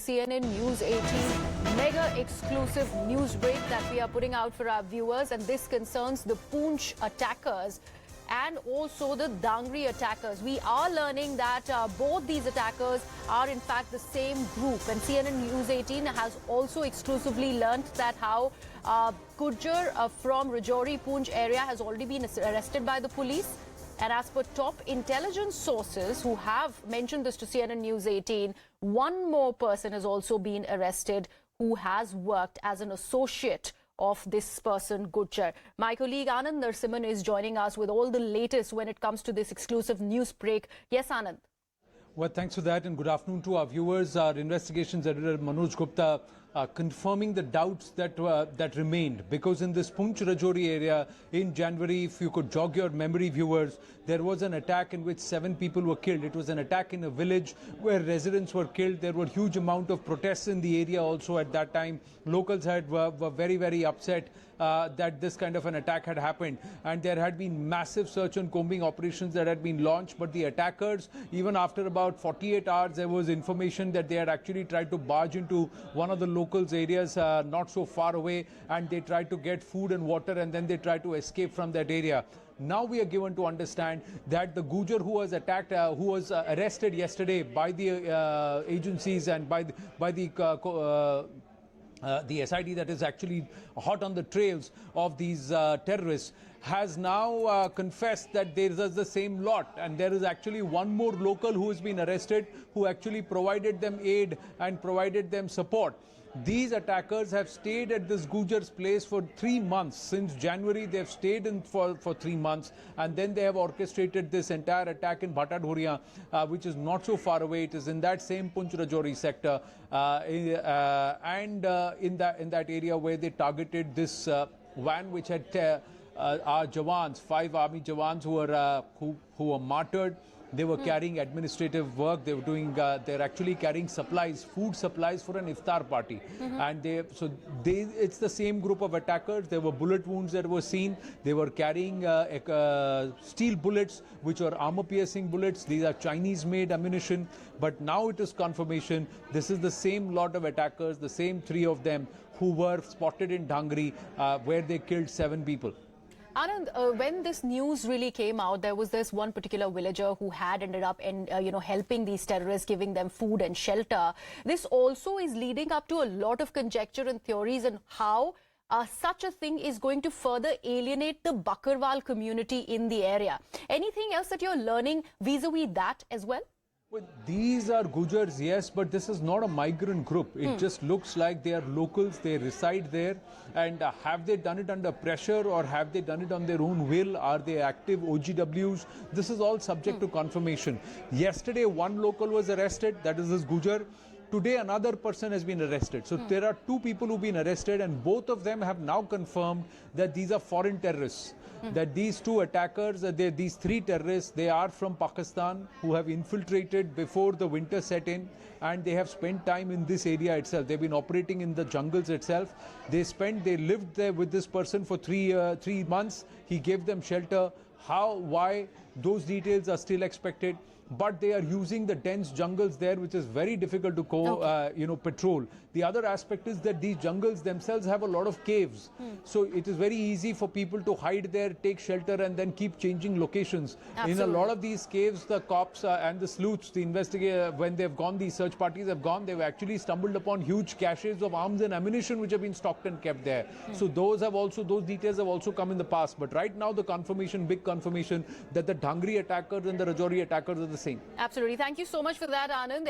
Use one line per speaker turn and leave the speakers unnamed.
CNN News 18 mega exclusive news break that we are putting out for our viewers, and this concerns the Poonch attackers and also the Dhangri attackers. We are learning that both these attackers are in fact the same group, and CNN News 18 has also exclusively learnt that how Gujjar from Rajouri Poonch area has already been arrested by the police. And as per top intelligence sources who have mentioned this to CNN News 18, one more person has also been arrested who has worked as an associate of this person, Gujjar. My colleague Anand Narasimhan is joining us with all the latest when it comes to this exclusive news break. Yes, Anand.
Well, thanks for that, and good afternoon to our viewers. Our investigations editor Manoj Gupta confirming the doubts that remained, because in this Poonch Rajouri area in January, if you could jog your memory, viewers, there was an attack in which 7 people were killed. It was an attack in a village where residents were killed. There were huge amount of protests in the area also at that time. Locals were very, very upset that this kind of an attack had happened, and there had been massive search and combing operations that had been launched. But the attackers, even after about 48 hours, there was information that they had actually tried to barge into one of the locals' areas not so far away, and they tried to get food and water, and then they tried to escape from that area. Now we are given to understand that the Gujjar who was attacked, who was arrested yesterday by the agencies and by the SID that is actually hot on the trails of these terrorists, has now confessed that there is the same lot, and there is actually one more local who has been arrested who actually provided them aid and provided them support. These attackers have stayed at this Gujjar's place for 3 months. Since January, they have stayed in for 3 months, and then they have orchestrated this entire attack in Bhatadhoria, which is not so far away. It is in that same Poonch Rajouri sector, and in that area where they targeted this van, which had our Jawans, 5 army Jawans who were martyred. They were carrying administrative work. They were doing. They're actually carrying supplies, food supplies for an iftar party, and it's the same group of attackers. There were bullet wounds that were seen. They were carrying steel bullets, which are armor-piercing bullets. These are Chinese-made ammunition. But now it is confirmation. This is the same lot of attackers, the same 3 of them who were spotted in Dhangri, where they killed 7 people.
Anand, when this news really came out, there was this one particular villager who had ended up helping these terrorists, giving them food and shelter. This also is leading up to a lot of conjecture and theories on how such a thing is going to further alienate the Bakarwal community in the area. Anything else that you're learning vis-a-vis that as well?
Well, these are Gujars, yes, but this is not a migrant group. It just looks like they are locals, they reside there. And have they done it under pressure, or have they done it on their own will? Are they active OGWs? This is all subject to confirmation. Yesterday, one local was arrested, that is this Gujar. Today, another person has been arrested. So there are 2 people who've been arrested, and both of them have now confirmed that these are foreign terrorists. That these 2 attackers, these 3 terrorists, they are from Pakistan, who have infiltrated before the winter set in, and they have spent time in this area itself. They've been operating in the jungles itself. They lived there with this person for 3 months. He gave them shelter. How, why, those details are still expected. But they are using the dense jungles there, which is very difficult to patrol. The other aspect is that these jungles themselves have a lot of caves. So it is very easy for people to hide there, take shelter, and then keep changing locations. Absolutely. In a lot of these caves, the cops and the sleuths, the investigators, when they've gone, these search parties have gone, they've actually stumbled upon huge caches of arms and ammunition which have been stocked and kept there. So those details have also come in the past. But right now, the confirmation, big confirmation, that the Dhangri attackers and the Rajouri attackers are the same.
Absolutely. Thank you so much for that, Anand.